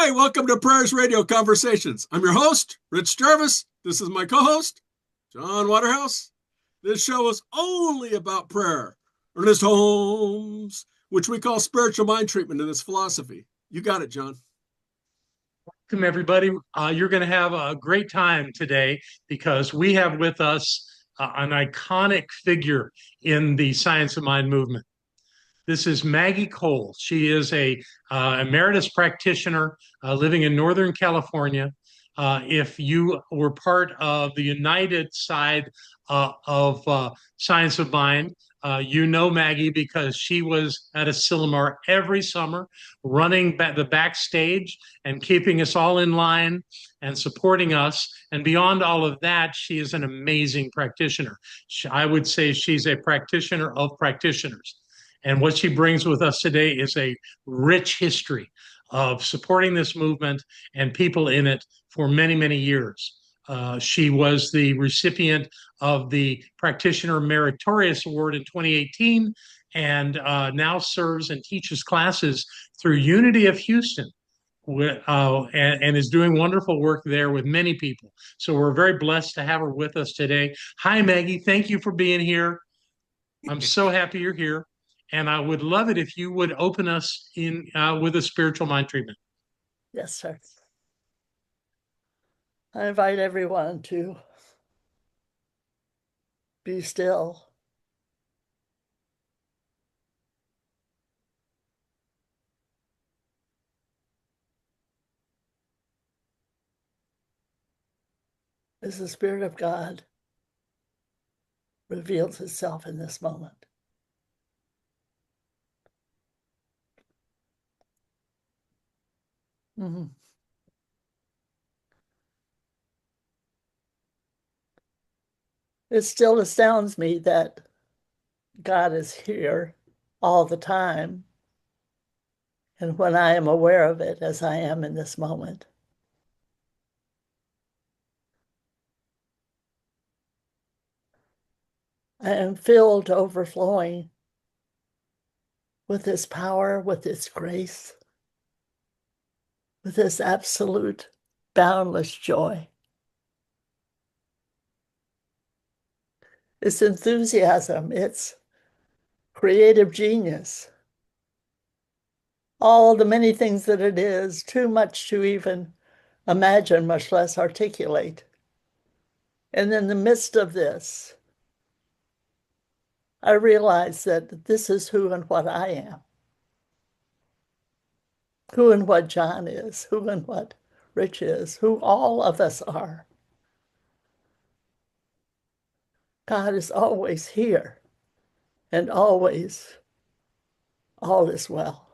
Hi, welcome to Prayers Radio Conversations. I'm your host, Rich Jarvis. This is my co-host, John Waterhouse. This show is only about prayer. Ernest Holmes, which we call spiritual mind treatment in this philosophy. You got it, John. Welcome, everybody. You're going to have a great time today because we have with us an iconic figure in the Science of Mind movement. This is Maggie Cole. She is a emeritus practitioner living in Northern California. If you were part of the United side of Science of Mind, you know Maggie because she was at Asilomar every summer, running the backstage and keeping us all in line and supporting us. And beyond all of that, she is an amazing practitioner. I would say she's a practitioner of practitioners. And what she brings with us today is a rich history of supporting this movement and people in it for many, many years. She was the recipient of the Practitioner Meritorious Award in 2018 and now serves and teaches classes through Unity of Houston. And is doing wonderful work there with many people. So we're very blessed to have her with us today. Hi, Maggie. Thank you for being here. I'm so happy you're here. And I would love it if you would open us in with a spiritual mind treatment. Yes, sir. I invite everyone to be still. As the Spirit of God reveals itself in this moment. Mm-hmm. It still astounds me that God is here all the time. And when I am aware of it, as I am in this moment, I am filled to overflowing with His power, with His grace, with His absolute boundless joy. It's enthusiasm, it's creative genius. All the many things that it is, too much to even imagine, much less articulate. And in the midst of this, I realize that this is who and what I am, who and what John is, who and what Rich is, who all of us are. God is always here and always all is well.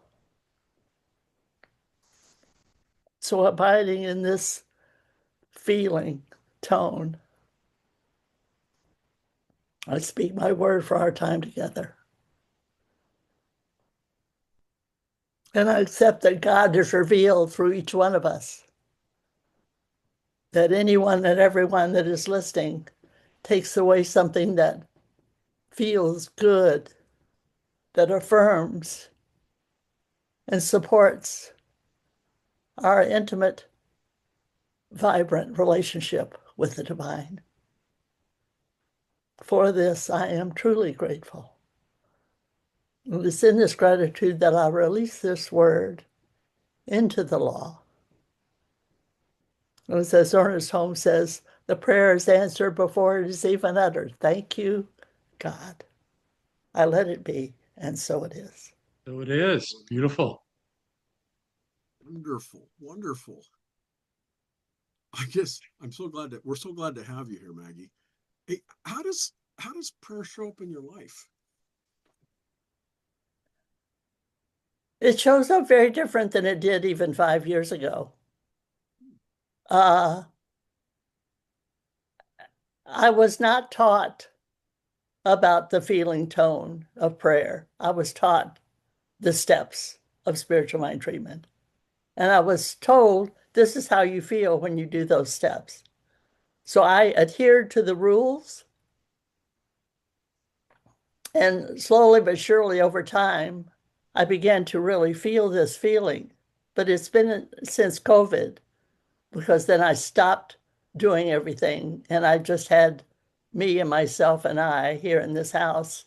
So abiding in this feeling tone, I speak my word for our time together. And I accept that God is revealed through each one of us. That anyone and everyone that is listening takes away something that feels good, that affirms and supports our intimate, vibrant relationship with the divine. For this, I am truly grateful. It is in this gratitude that I release this word into the law. And as Ernest Holmes says, the prayer is answered before it is even uttered. Thank you, God. I let it be, and so it is. So it is. Beautiful. Wonderful, wonderful. I guess I'm so glad that we're so glad to have you here, Maggie. Hey, how does prayer show up in your life? It shows up very different than it did even 5 years ago. I was not taught about the feeling tone of prayer. I was taught the steps of spiritual mind treatment. And I was told, this is how you feel when you do those steps. So I adhered to the rules. And slowly but surely over time, I began to really feel this feeling but it's been since COVID, because then I stopped doing everything and I just had me and myself and I here in this house.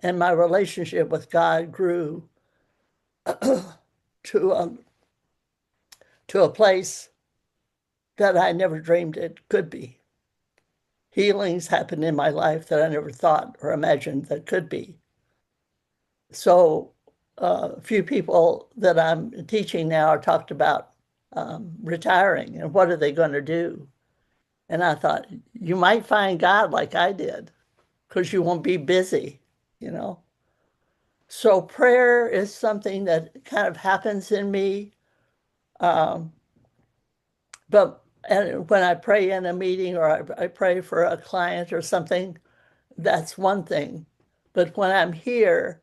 And my relationship with God grew to a place that I never dreamed it could be. Healings happened in my life that I never thought or imagined that could be. So a few people that I'm teaching now are talked about retiring and what are they going to do? And I thought, you might find God like I did, because you won't be busy, you know. So prayer is something that kind of happens in me. Um, but and when I pray in a meeting or I pray for a client or something, that's one thing. But when I'm here,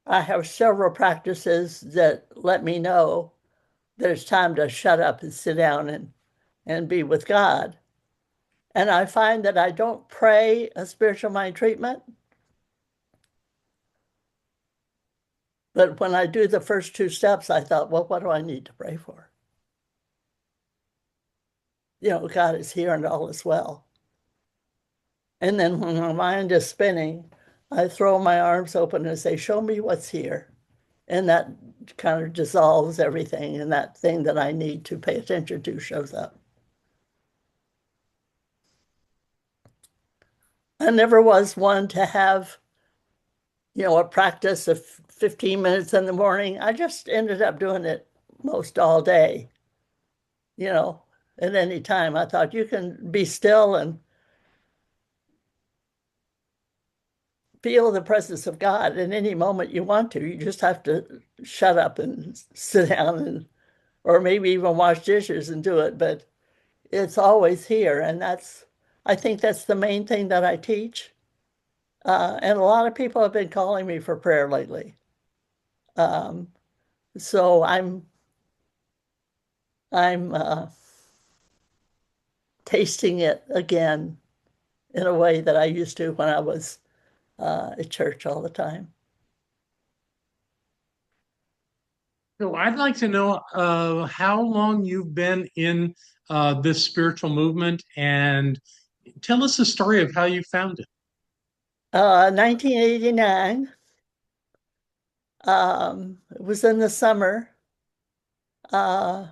I have several practices that let me know that it's time to shut up and sit down and be with God. And I find that I don't pray a spiritual mind treatment, but when I do the first two steps, I thought, well, what do I need to pray for? You know, God is here and all is well. And then when my mind is spinning, I throw my arms open and say, show me what's here. And that kind of dissolves everything, and that thing that I need to pay attention to shows up. I never was one to have, you know, a practice of 15 minutes in the morning. I just ended up doing it most all day, you know, at any time. I thought you can be still and feel the presence of God in any moment you want to. You just have to shut up and sit down and, or maybe even wash dishes and do it, but it's always here. And I think that's the main thing that I teach. And a lot of people have been calling me for prayer lately. Um, so I'm tasting it again in a way that I used to when I was at church all the time. So I'd like to know how long you've been in this spiritual movement, and tell us the story of how you found it. 1989, it was in the summer, uh,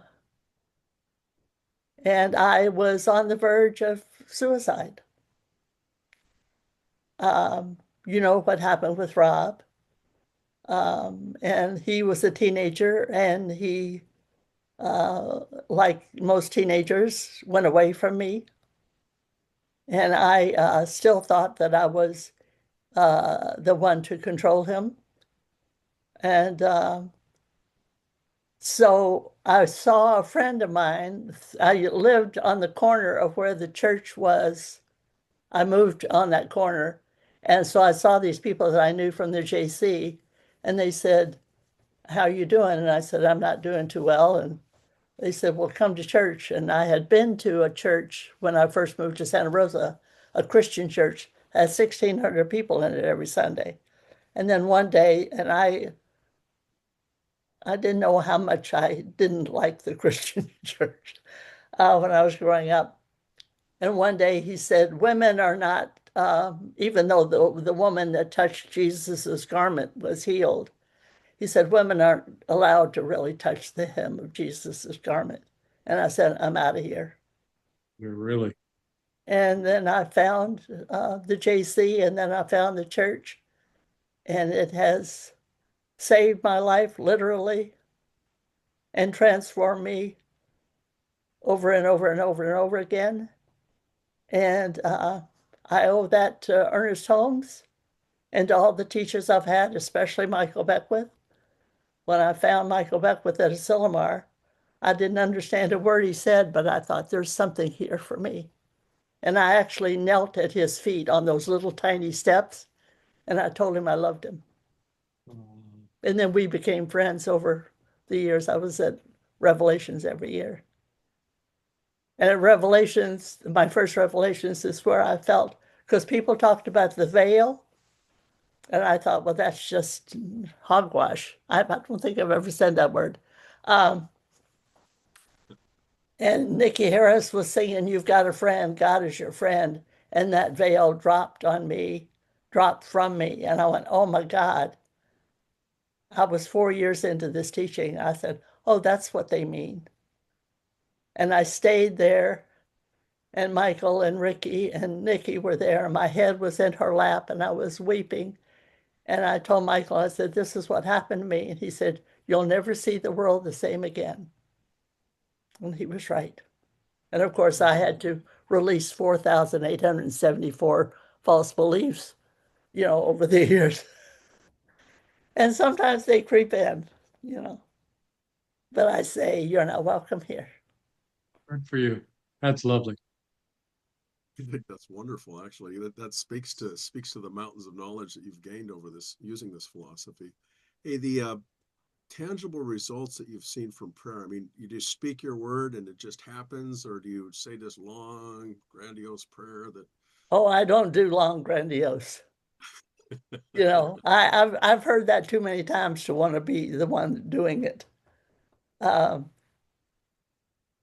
and I was on the verge of suicide. You know what happened with Rob. And he was a teenager, and he, like most teenagers, went away from me. And I still thought that I was the one to control him. And so I saw a friend of mine. I lived on the corner of where the church was. I moved on that corner. And so I saw these people that I knew from the JC, and they said, how you doing? And I said, I'm not doing too well. And they said, well, come to church. And I had been to a church when I first moved to Santa Rosa, a Christian church, had 1,600 people in it every Sunday. And then one day, and I didn't know how much I didn't like the Christian church when I was growing up. And one day he said, women are not, even though the woman that touched Jesus's garment was healed, he said, women aren't allowed to really touch the hem of Jesus's garment. And I said, I'm out of here. Really? And then I found the JC, and then I found the church, and it has saved my life literally and transformed me over and over and over and over again. And I owe that to Ernest Holmes and to all the teachers I've had, especially Michael Beckwith. When I found Michael Beckwith at Asilomar, I didn't understand a word he said, but I thought there's something here for me. And I actually knelt at his feet on those little tiny steps, and I told him I loved him. And then we became friends over the years. I was at Revelations every year. And at Revelations, my first Revelations is where I felt, because people talked about the veil, and I thought, well, that's just hogwash. I don't think I've ever said that word. Um, and Nikki Harris was singing, "You've got a friend, God is your friend." And that veil dropped on me, dropped from me. And I went, oh my God. I was 4 years into this teaching. I said, oh, that's what they mean. And I stayed there, and Michael and Ricky and Nikki were there. My head was in her lap, and I was weeping. And I told Michael, I said, this is what happened to me. And he said, you'll never see the world the same again. And he was right. And of course, I had to release 4,874 false beliefs, over the years. And sometimes they creep in. But I say, you're not welcome here. Good for you. That's lovely. I think that's wonderful. Actually, that speaks to the mountains of knowledge that you've gained over this using this philosophy. Hey, the tangible results that you've seen from prayer. I mean, you just speak your word and it just happens, or do you say this long, grandiose prayer that? Oh, I don't do long, grandiose. I've heard that too many times to want to be the one doing it. Um,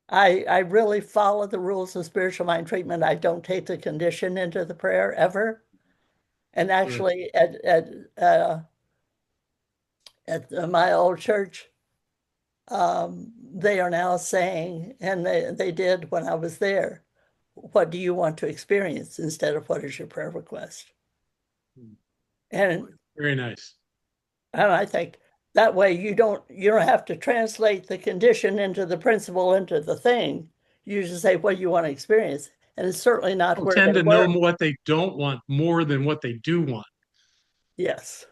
I really follow the rules of spiritual mind treatment. I don't take the condition into the prayer ever. And actually, at my old church, they are now saying, and they did when I was there, what do you want to experience instead of what is your prayer request? And Very nice. And I think that way you don't have to translate the condition into the principle into the thing. You just say what you want to experience. And it's certainly not People where tend they to know were. what they don't want more than what they do want. Yes.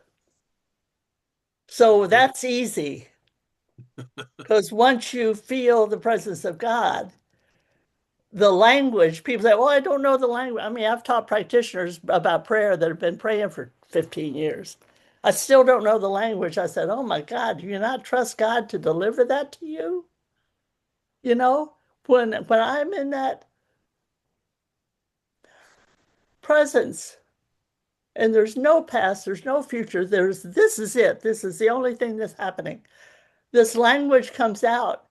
So that's easy. Because once you feel the presence of God, the language, people say, well, I don't know the language. I mean, I've taught practitioners about prayer that have been praying for 15 years. I still don't know the language. I said, oh my God, do you not trust God to deliver that to you? You know, when I'm in that presence and there's no past, there's no future, this is it. This is the only thing that's happening. This language comes out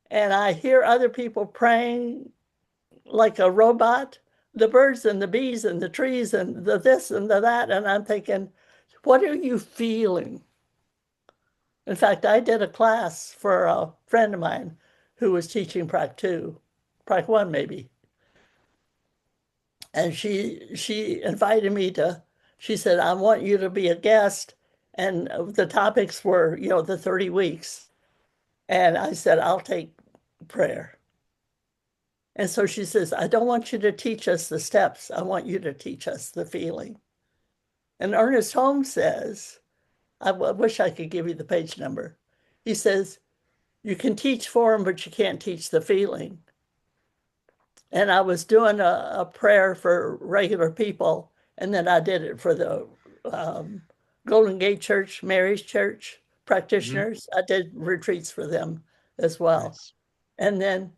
and I hear other people praying like a robot, the birds and the bees and the trees and the this and the that. And I'm thinking, what are you feeling? In fact, I did a class for a friend of mine who was teaching Prac 2, Prac 1 maybe. And she invited me she said, I want you to be a guest. And the topics were, the 30 weeks. And I said, I'll take prayer. And so she says, I don't want you to teach us the steps. I want you to teach us the feeling. And Ernest Holmes says, I wish I could give you the page number. He says, you can teach form, but you can't teach the feeling. And I was doing a prayer for regular people, and then I did it for the Golden Gate Church, Mary's Church practitioners. I did retreats for them as well. Nice. And then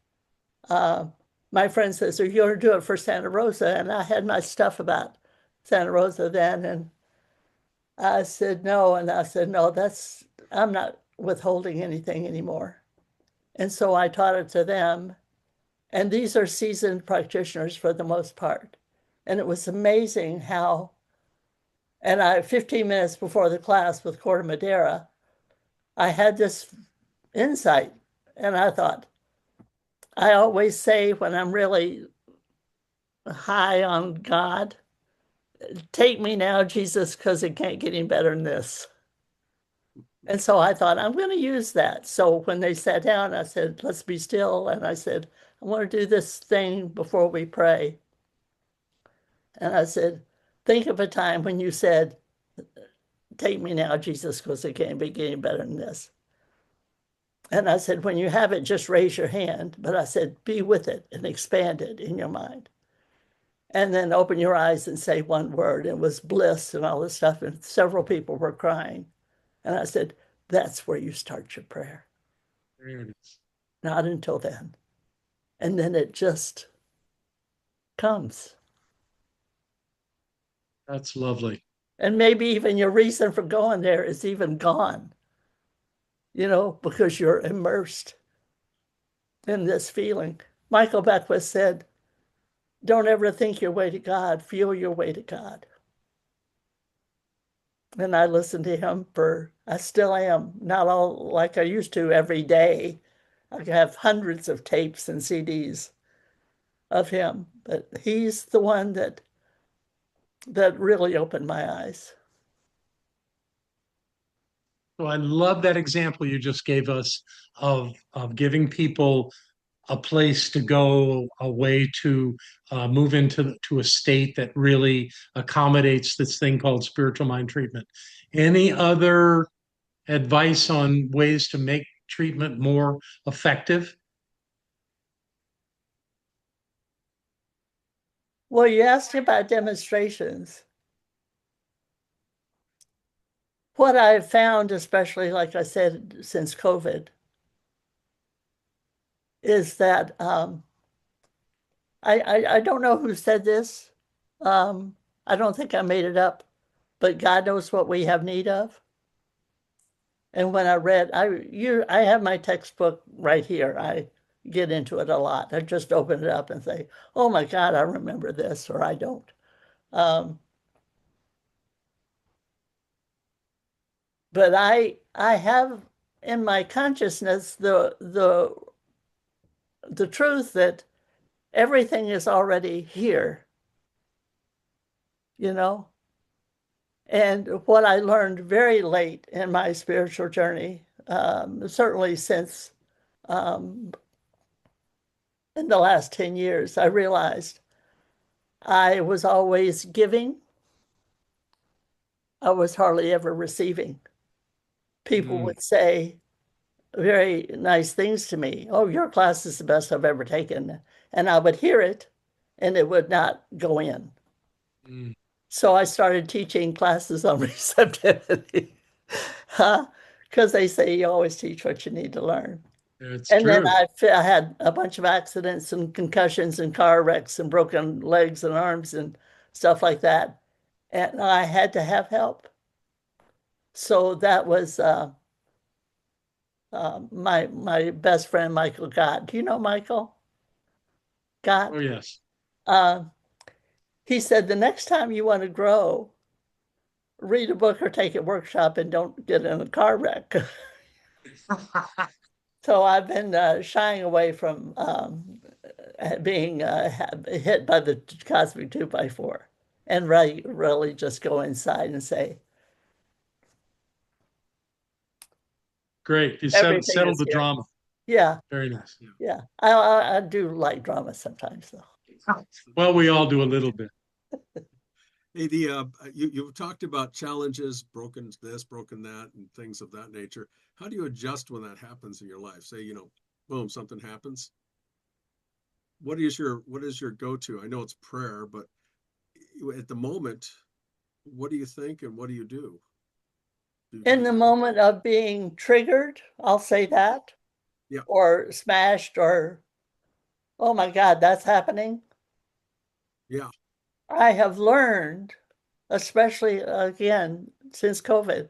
my friend says, are you going to do it for Santa Rosa? And I had my stuff about Santa Rosa then. And I said, no. And I said, no, I'm not withholding anything anymore. And so I taught it to them. And these are seasoned practitioners for the most part. And it was amazing how, 15 minutes before the class with Corte Madera, I had this insight. And I thought, I always say when I'm really high on God, take me now, Jesus, because it can't get any better than this. And so I thought, I'm going to use that. So when they sat down, I said, let's be still. And I said, I want to do this thing before we pray. And I said, think of a time when you said, take me now, Jesus, because it can't be getting better than this. And I said, when you have it, just raise your hand. But I said, be with it and expand it in your mind. And then open your eyes and say one word. It was bliss and all this stuff. And several people were crying. And I said, that's where you start your prayer. Very nice. Not until then. And then it just comes. That's lovely. And maybe even your reason for going there is even gone. because you're immersed in this feeling. Michael Beckwith said, don't ever think your way to God, feel your way to God. And I listened to him I still am, not all like I used to every day. I have hundreds of tapes and CDs of him, but he's the one that really opened my eyes. So I love that example you just gave us of giving people a place to go, a way to move to a state that really accommodates this thing called spiritual mind treatment. Any other advice on ways to make treatment more effective? Well, you asked about demonstrations. What I've found, especially like I said, since COVID, is that I don't know who said this. I don't think I made it up, but God knows what we have need of. And when I read, I have my textbook right here. I get into it a lot. I just open it up and say, "Oh my God, I remember this," or I don't. But I have in my consciousness the truth that everything is already here, you know? And what I learned very late in my spiritual journey, certainly since in the last 10 years, I realized I was always giving. I was hardly ever receiving. People would say very nice things to me. "Oh, your class is the best I've ever taken." And I would hear it and it would not go in. Mm. So I started teaching classes on receptivity. Because they say you always teach what you need to learn. It's And then true. I had a bunch of accidents and concussions and car wrecks and broken legs and arms and stuff like that. And I had to have help. So that was my best friend, Michael Gott. Do you know Michael Oh, Gott? yes. Uh, he said, the next time you want to grow, read a book or take a workshop and don't get in a car wreck. So I've been shying away from being hit by the cosmic 2x4 and really just go inside and say, Great. You everything settled is the here. drama. Yeah, Very nice. yeah. I do like drama sometimes, though. Well, we all do a little bit. Hey, you talked about challenges, broken this, broken that, and things of that nature. How do you adjust when that happens in your life? Say, boom, something happens. What is your go-to? I know it's prayer, but at the moment, what do you think and what do you do? In the moment of being triggered, I'll say that, Yeah, or smashed, or, oh my God, that's happening. yeah, I have learned, especially again, since COVID,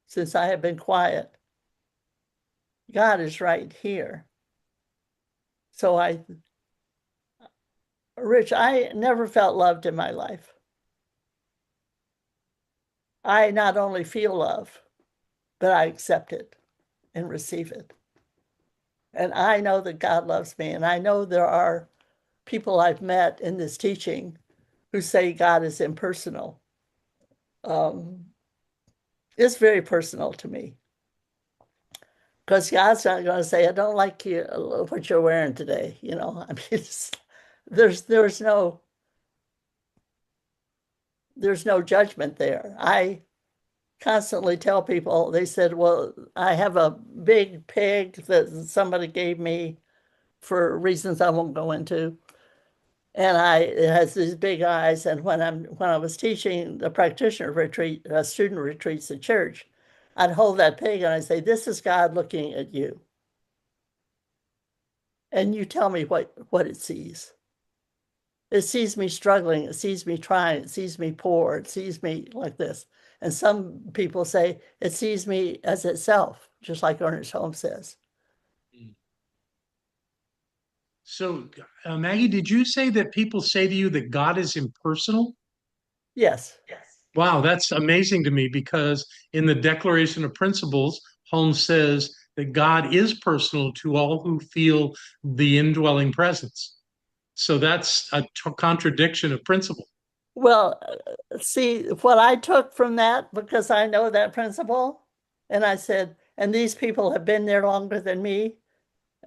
since I have been quiet, God is right here. So Rich, I never felt loved in my life. I not only feel love, but I accept it and receive it. And I know that God loves me. And I know there are people I've met in this teaching who say God is impersonal. It's very personal to me. Because God's not going to say, "I don't like you what you're wearing today." I mean, there's no judgment there. I constantly tell people, they said, "Well, I have a big pig that somebody gave me for reasons I won't go into. And it has these big eyes. And when I was teaching the practitioner retreat, student retreats at church, I'd hold that pig and I'd say, "This is God looking at you. And you tell me what it sees. It sees me struggling. It sees me trying. It sees me poor. It sees me like this." And some people say it sees me as itself. just like Ernest Holmes says. So, Maggie, did you say that people say to you that God is impersonal? Yes. Wow, that's amazing to me because in the Declaration of Principles, Holmes says that God is personal to all who feel the indwelling presence. So that's a contradiction of principle. Well, see, what I took from that, because I know that principle, and I said, and these people have been there longer than me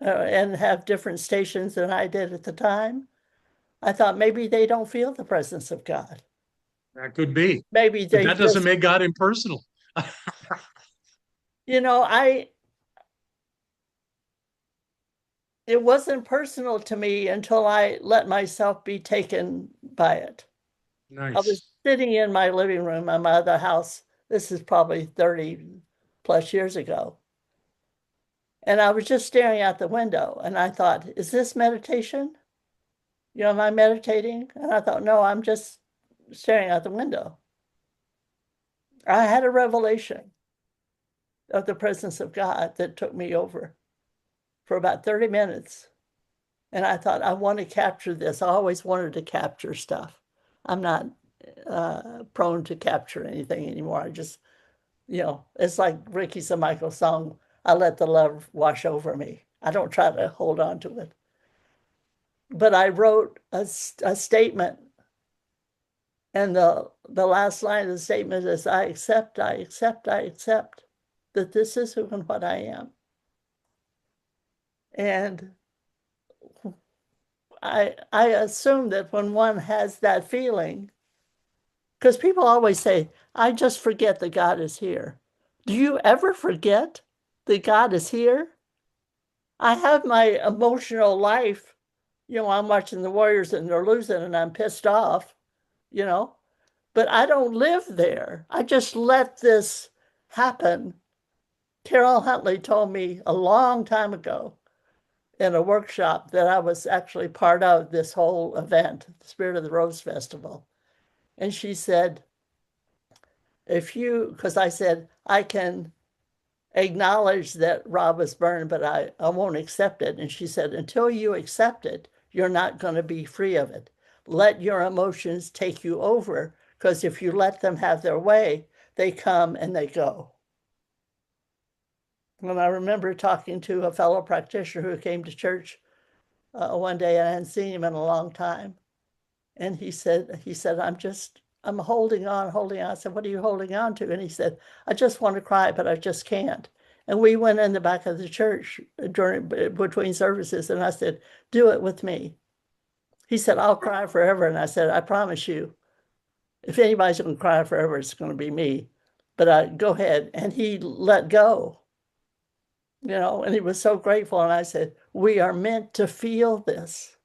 and have different stations than I did at the time. I thought maybe they don't feel the presence of God. That could be, Maybe but they that doesn't just, make God impersonal. you know, it wasn't personal to me until I let myself be taken by it. I was Nice. sitting in my living room in my other house. This is probably 30 plus years ago. And I was just staring out the window and I thought, is this meditation? You know, am I meditating? And I thought, no, I'm just staring out the window. I had a revelation of the presence of God that took me over for about 30 minutes. And I thought, I want to capture this. I always wanted to capture stuff. I'm not prone to capture anything anymore. I just, you know, it's like Ricky Michael's song, I let the love wash over me. I don't try to hold on to it. But I wrote a statement, and the last line of the statement is, I accept that this is who and what I am. And I assume that when one has that feeling, because people always say, I just forget that God is here. Do you ever forget that God is here? I have my emotional life. You know, I'm watching the Warriors and they're losing and I'm pissed off, you know, but I don't live there. I just let this happen. Carol Huntley told me a long time ago in a workshop that I was actually part of this whole event, the Spirit of the Rose Festival. And she said, because I said, I can acknowledge that Rob was burned, but I won't accept it. And she said, until you accept it, you're not going to be free of it. Let your emotions take you over, because if you let them have their way, they come and they go. And I remember talking to a fellow practitioner who came to church one day, and I hadn't seen him in a long time. And he said, I'm holding on, holding on. I said, what are you holding on to? And he said, I just want to cry, but I just can't. And we went in the back of the church between services, and I said, do it with me. He said, I'll cry forever. And I said, I promise you, if anybody's going to cry forever, it's going to be me. But go ahead. And he let go, you know, and he was so grateful. And I said, we are meant to feel this.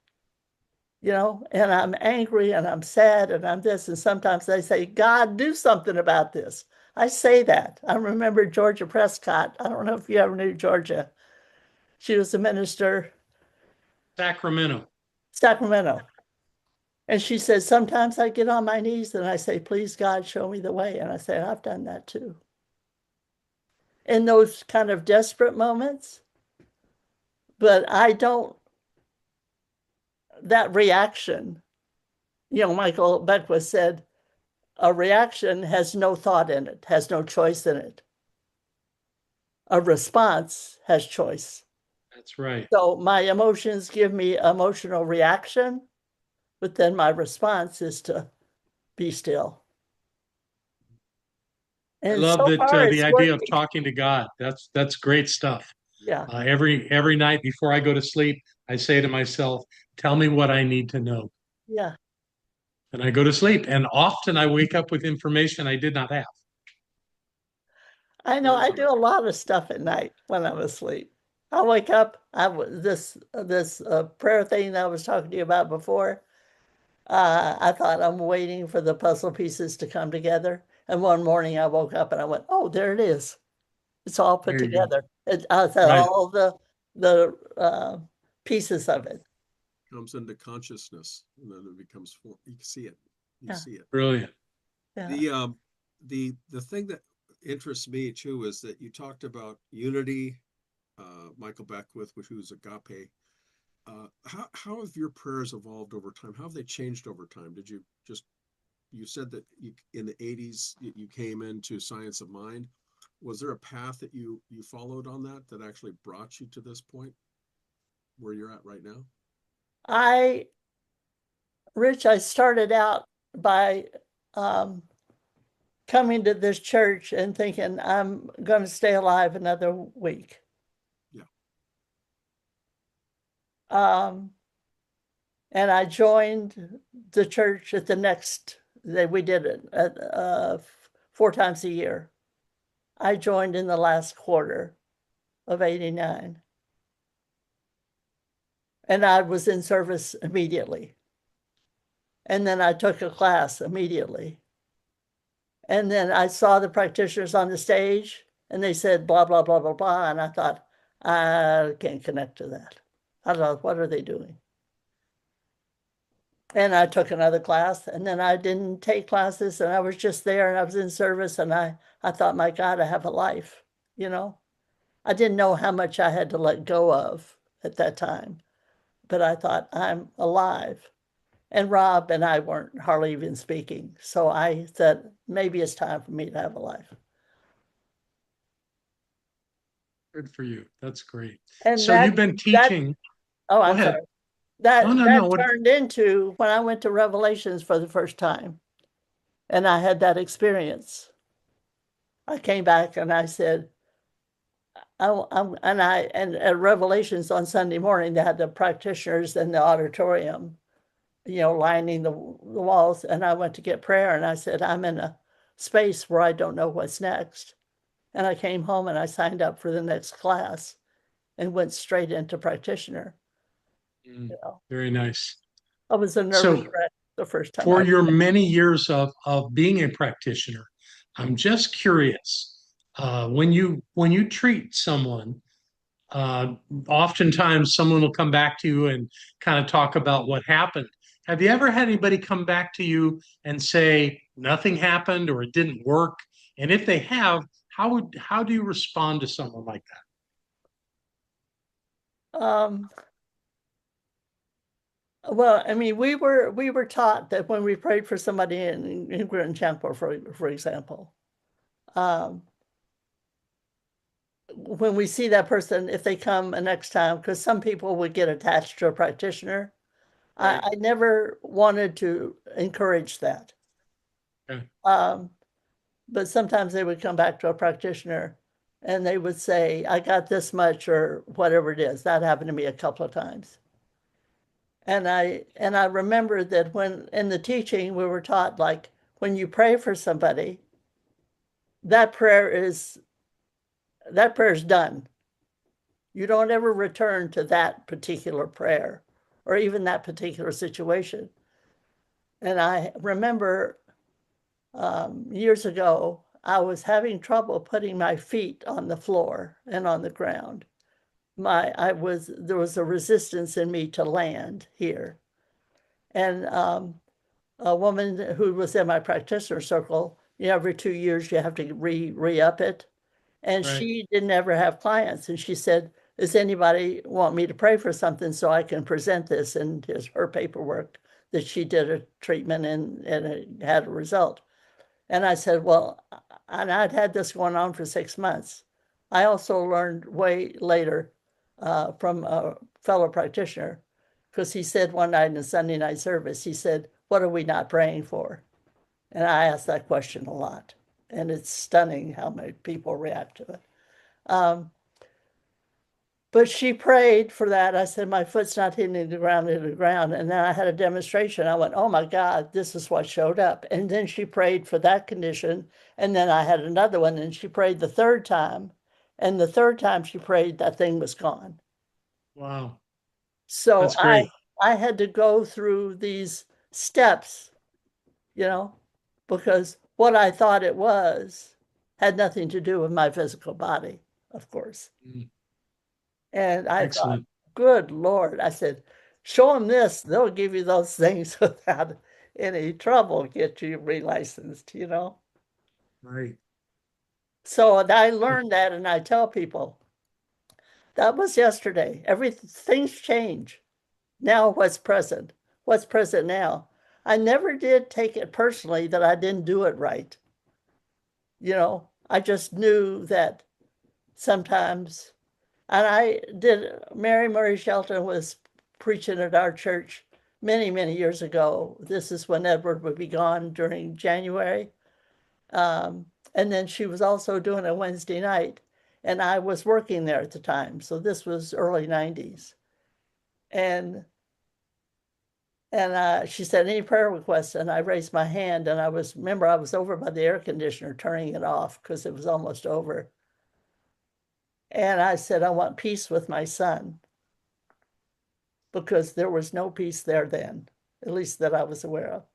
You know, and I'm angry and I'm sad and I'm this. And sometimes they say, God, do something about this. I say that. I remember Georgia Prescott. I don't know if you ever knew Georgia. She was a minister, Sacramento. Sacramento. And she said, sometimes I get on my knees and I say, please, God, show me the way. And I say, I've done that too. In those kind of desperate moments. But I don't, that reaction, you know, Michael Beckwith said, a reaction has no thought in it, has no choice in it. A response has choice. That's right. So my emotions give me emotional reaction, but then my response is to be still. I And love so that far the it's idea of working. talking to God. That's great stuff. Yeah. Every night before I go to sleep, I say to myself, "Tell me what I need to know," Yeah. and I go to sleep. And often I wake up with information I did not have. I know I do a lot of stuff at night when I'm asleep. I wake up, this prayer thing that I was talking to you about before. I thought I'm waiting for the puzzle pieces to come together. And one morning I woke up and I went, oh, there it is. It's all put There you go. together. I said Right. all the pieces of it. Comes into consciousness, and then it becomes form. You can see it. You Yeah. see it. Brilliant. Yeah. The thing that interests me too is that you talked about unity, Michael Beckwith, who's agape. How have your prayers evolved over time? How have they changed over time? Did you just, you said that in the 80s you came into Science of Mind. Was there a path that you followed on that actually brought you to this point where you're at right now? Rich, I started out by coming to this church and thinking I'm going to stay alive another week. Yeah. And I joined the church at the next, we did it 4 times a year. I joined in the last quarter of 89. And I was in service immediately. And then I took a class immediately. And then I saw the practitioners on the stage and they said, blah, blah, blah, blah, blah. And I thought, I can't connect to that. I thought, what are they doing? And I took another class, and then I didn't take classes, and I was just there, and I was in service, and I thought, my God, I have a life, you know? I didn't know how much I had to let go of at that time, but I thought, I'm alive. And Rob and I weren't hardly even speaking, so I said, maybe it's time for me to have a life. Good for you. That's great. And So you've been teaching. Oh, Go I'm ahead. sorry. That No. turned into when I went to Revelations for the first time, and I had that experience. I came back and I said, and at Revelations on Sunday morning, they had the practitioners in the auditorium, lining the walls. And I went to get prayer, and I said, I'm in a space where I don't know what's next. And I came home and I signed up for the next class and went straight into practitioner. Very nice. I was a nervous wreck the first time. For your many years of being a practitioner, I'm just curious, when you treat someone, oftentimes someone will come back to you and kind of talk about what happened. Have you ever had anybody come back to you and say nothing happened or it didn't work? And if they have, how do you respond to someone like that? Well, I mean, we were taught that when we prayed for somebody in Grand Temple, for example, when we see that person, if they come next time, because some people would get attached to a practitioner, right. I never wanted to encourage that. Okay. But sometimes they would come back to a practitioner and they would say, I got this much or whatever it is. That happened to me a couple of times. And I remember that when in the teaching we were taught, like, when you pray for somebody, that prayer is done. You don't ever return to that particular prayer or even that particular situation. And I remember years ago, I was having trouble putting my feet on the floor and on the ground. There was a resistance in me to land here. And a woman who was in my practitioner circle, every 2 years you have to re-up it. And right. She didn't ever have clients. And she said, does anybody want me to pray for something so I can present this? And here's her paperwork that she did a treatment and it had a result. And I said, well, and I'd had this going on for 6 months. I also learned way later from a fellow practitioner, because he said one night in the Sunday night service, he said, what are we not praying for? And I asked that question a lot. And it's stunning how many people react to it. But she prayed for that. I said, my foot's not hitting the ground, And then I had a demonstration. I went, oh my God, this is what showed up. And then she prayed for that condition. And then I had another one, and she prayed the third time. And the third time she prayed, that thing was gone. Wow. So that's great. I had to go through these steps, because what I thought it was had nothing to do with my physical body, of course. Mm. And I thought, good Lord, I said, show them this. They'll give you those things without any trouble, get you relicensed, Right. So I learned that, and I tell people that was yesterday. Things change. Now what's present? What's present now? I never did take it personally that I didn't do it right. I just knew that sometimes, and Mary Murray Shelton was preaching at our church many, many years ago. This is when Edward would be gone during January. And then she was also doing a Wednesday night, and I was working there at the time. So this was early 90s. And she said, any prayer requests? And I raised my hand, and I was over by the air conditioner turning it off because it was almost over. And I said, I want peace with my son, because there was no peace there then, at least that I was aware of.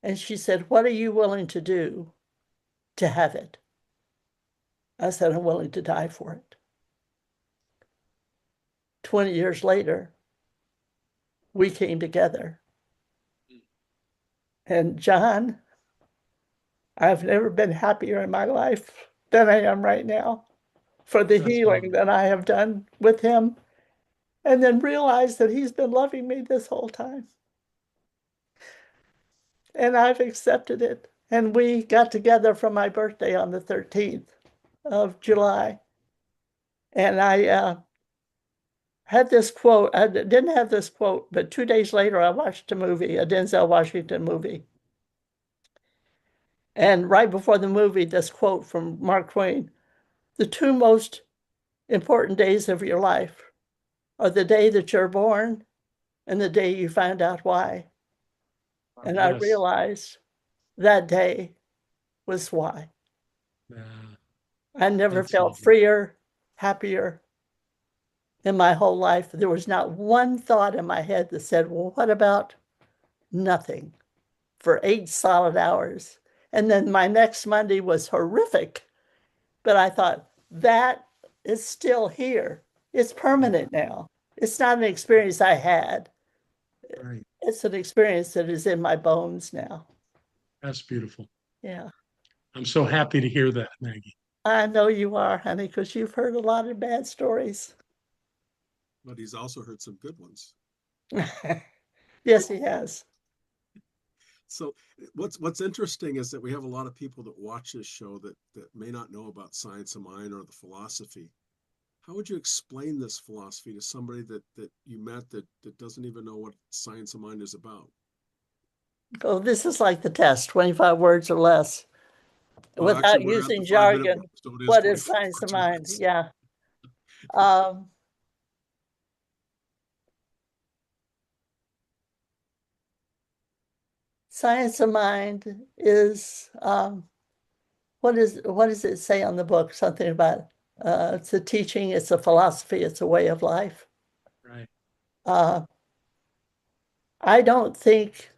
And she said, what are you willing to do to have it? I said, I'm willing to die for it. 20 years later, we came together. And John, I've never been happier in my life than I am right now for the healing that I have done with him, and then realize that he's been loving me this whole time. And I've accepted it. And we got together for my birthday on the 13th of July. And I had this quote. I didn't have this quote, but 2 days later, I watched a movie, a Denzel Washington movie. And right before the movie, this quote from Mark Twain: the two most important days of your life are the day that you're born and the day you find out why. And I realized that day was why. I never felt freer, happier in my whole life. There was not one thought in my head that said, well, what about nothing for 8 solid hours? And then my next Monday was horrific. But I thought, that is still here. It's permanent now. It's not an experience I had. Right. It's an experience that is in my bones now. That's beautiful. Yeah. I'm so happy to hear that, Maggie. I know you are, honey, because you've heard a lot of bad stories. But he's also heard some good ones. Yes, he has. So what's interesting is that we have a lot of people that watch this show that may not know about science of mind or the philosophy. How would you explain this philosophy to somebody that you met that doesn't even know what science of mind is about? Oh, this is like the test, 25 words or less. Well, without actually, we're at using the 5-minute jargon. mark, so it is What is 25 science of mind? minutes. Yeah. Science of mind is what does it say on the book? Something about it's a teaching, it's a philosophy, it's a way of life. Right. I don't think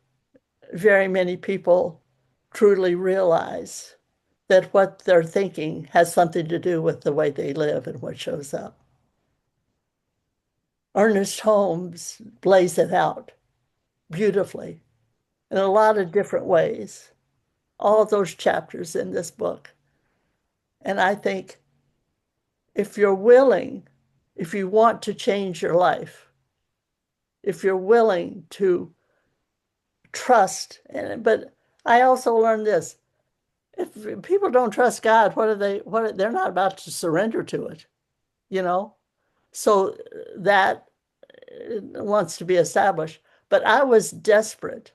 very many people truly realize that what they're thinking has something to do with the way they live and what shows up. Ernest Holmes lays it out beautifully in a lot of different ways, all of those chapters in this book. And I think if you're willing, if you want to change your life, if you're willing to trust, but I also learned this: if people don't trust God, they're not about to surrender to it, you know? So that wants to be established. But I was desperate.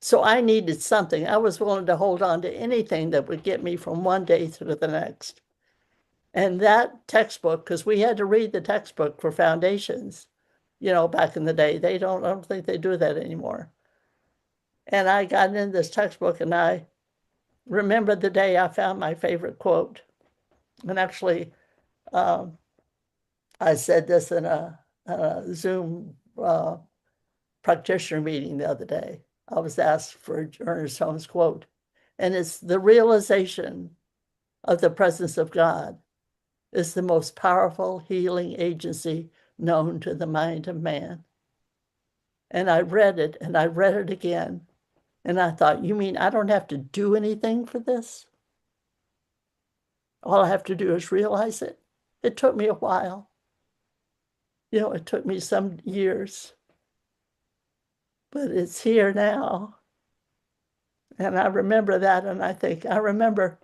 So I needed something. I was willing to hold on to anything that would get me from one day to the next. And that textbook, because we had to read the textbook for foundations, back in the day. I don't think they do that anymore. And I got in this textbook, and I remember the day I found my favorite quote. And actually, I said this in a Zoom practitioner meeting the other day. I was asked for Ernest Holmes' quote, and it's: the realization of the presence of God is the most powerful healing agency known to the mind of man. And I read it, and I read it again, and I thought, you mean I don't have to do anything for this? All I have to do is realize it. It took me a while. It took me some years, but it's here now. And I remember that, and I remember,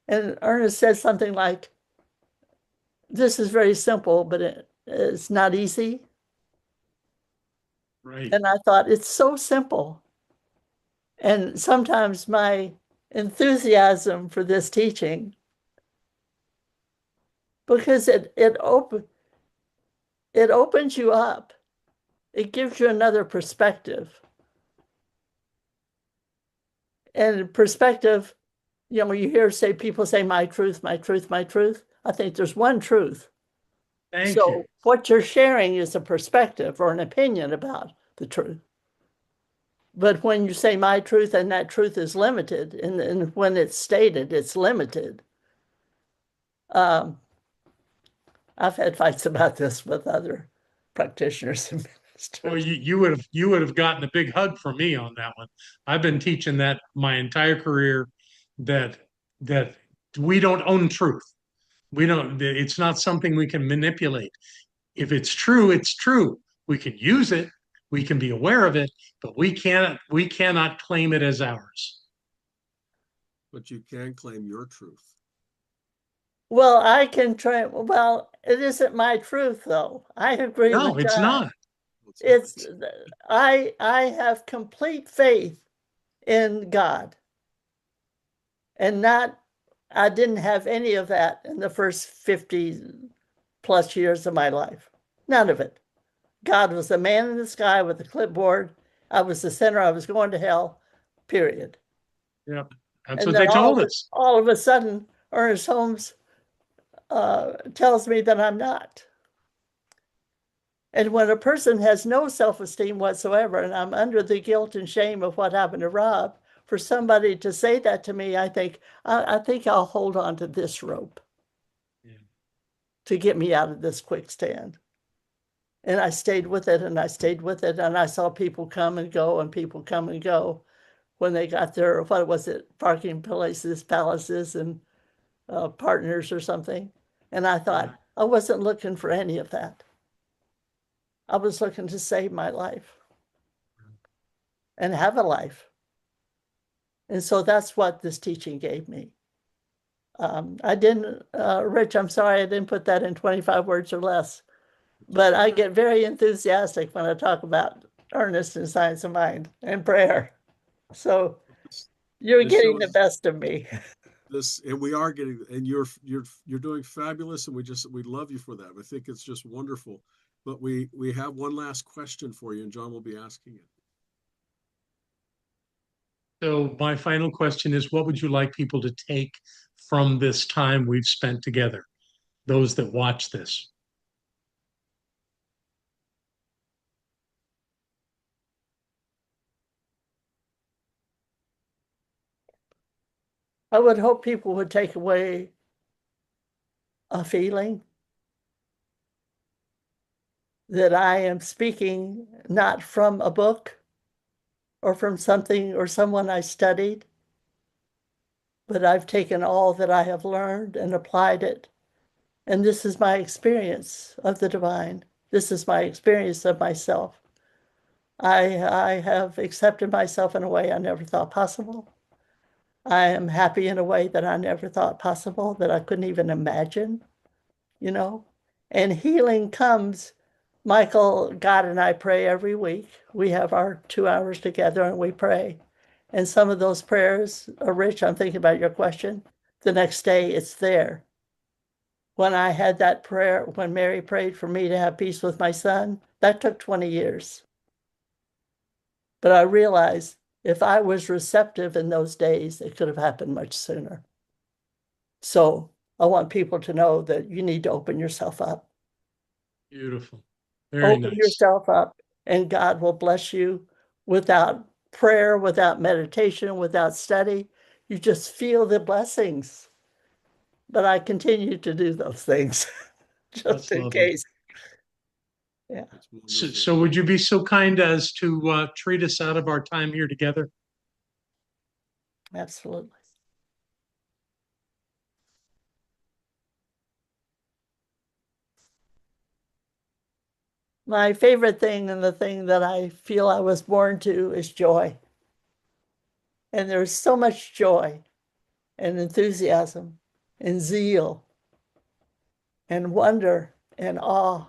and Ernest said something like, this is very simple, but it's not easy. Right. And I thought, it's so simple. And sometimes my enthusiasm for this teaching, because it opens you up. It gives you another perspective. And perspective, you hear people say, my truth, my truth, my truth. I think there's one truth. Thank you. So what you're sharing is a perspective or an opinion about the truth. But when you say my truth and that truth is limited, and when it's stated, it's limited. I've had fights about this with other practitioners and Well, ministers. you would have gotten a big hug from me on that one. I've been teaching that my entire career that that we don't own truth. We don't, it's not something we can manipulate. If it's true, it's true. We can use it, we can be aware of it, but we cannot claim it as ours. But you can claim your truth. Well, I can try. Well, it isn't my truth, though. I agree No, with it's John. not. It's I have complete faith in God, and not I didn't have any of that in the first 50 plus years of my life. None of it. God was a man in the sky with a clipboard. I was the sinner. I was going to hell. Period. Yeah, that's And what then they told us. all of a sudden, Ernest Holmes tells me that I'm not. And when a person has no self-esteem whatsoever, and I'm under the guilt and shame of what happened to Rob, for somebody to say that to me, I think I'll hold on to this rope Yeah. to get me out of this quicksand. And I stayed with it, and I stayed with it, and I saw people come and go, and people come and go when they got their, what was it, parking places, palaces, and partners or something. And I thought, I wasn't looking for any of that. I was looking to save my life and have a life. And so that's what this teaching gave me. I didn't, Rich, I'm sorry I didn't put that in 25 words or less, but I get very enthusiastic when I talk about earnest and science of mind and prayer. So you're This getting the shows best of me. this, and we are getting, and you're doing fabulous, and we love you for that. I think it's just wonderful. But we have one last question for you, and John will be asking it. So my final question is, what would you like people to take from this time we've spent together, those that watch this? I would hope people would take away a feeling that I am speaking not from a book or from something or someone I studied, but I've taken all that I have learned and applied it. And this is my experience of the divine. This is my experience of myself. I have accepted myself in a way I never thought possible. I am happy in a way that I never thought possible, that I couldn't even imagine, you know. And healing comes. Michael, God, and I pray every week. We have our 2 hours together and we pray. And some of those prayers are rich. I'm thinking about your question. The next day, it's there. When I had that prayer, when Mary prayed for me to have peace with my son, that took 20 years. But I realized if I was receptive in those days, it could have happened much sooner. So I want people to know that you need to open yourself up. Beautiful. Very Open nice. yourself up, and God will bless you without prayer, without meditation, without study. You just feel the blessings. But I continue to do those things just That's in lovely. case. Yeah, It's So, wonderful. so would you be so kind as to treat us out of our time here together? absolutely. My favorite thing and the thing that I feel I was born to is joy. And there's so much joy and enthusiasm and zeal and wonder and awe.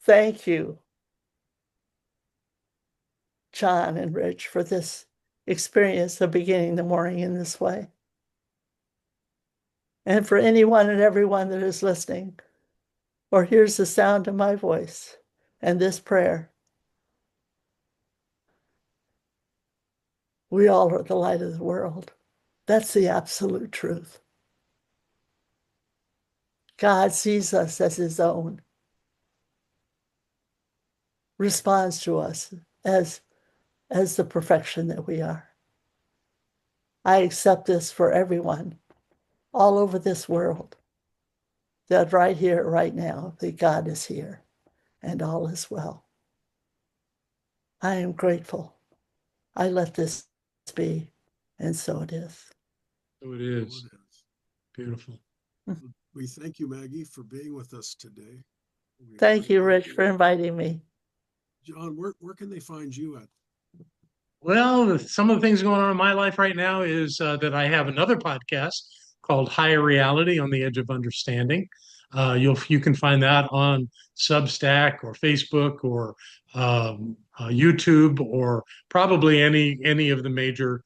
Thank you, John and Rich, for this experience of beginning the morning in this way. And for anyone and everyone that is listening or hears the sound of my voice and this prayer, we all are the light of the world. That's the absolute truth. God sees us as his own, responds to us as the perfection that we are. I accept this for everyone all over this world, that right here, right now, that God is here and all is well. I am grateful. I let this be, and so it is. So it is. Beautiful. We thank you, Maggie, for being with us today. Thank you, Rich, for inviting me. John, where can they find you at? Well, some of the things going on in my life right now is that I have another podcast called Higher Reality on the Edge of Understanding. You can find that on Substack or Facebook or YouTube or probably any of the major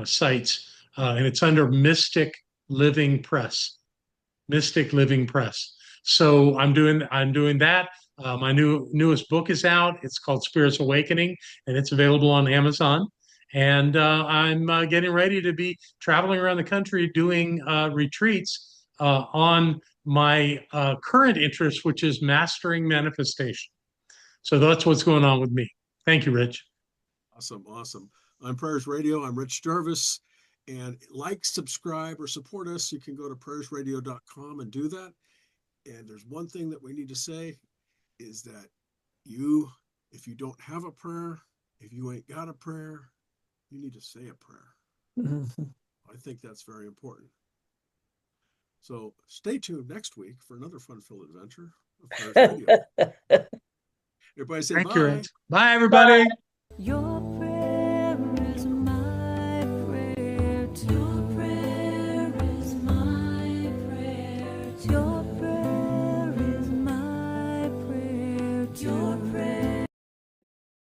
sites, and it's under Mystic Living Press. Mystic Living Press. So I'm doing that. My newest book is out. It's called Spirits Awakening, and it's available on Amazon. And I'm getting ready to be traveling around the country doing retreats on my current interest, which is mastering manifestation. So that's what's going on with me. Thank you, Rich. Awesome. On Prayers Radio, I'm Rich Jarvis. And like, subscribe, or support us. You can go to prayersradio.com and do that. And there's one thing that we need to say is that if you don't have a prayer, if you ain't got a prayer, you need to say a prayer. Mm-hmm. I think that's very important. So stay tuned next week for another fun-filled adventure of Prayers Radio. Everybody say Thank bye. you, Rich. Bye, everybody. Bye.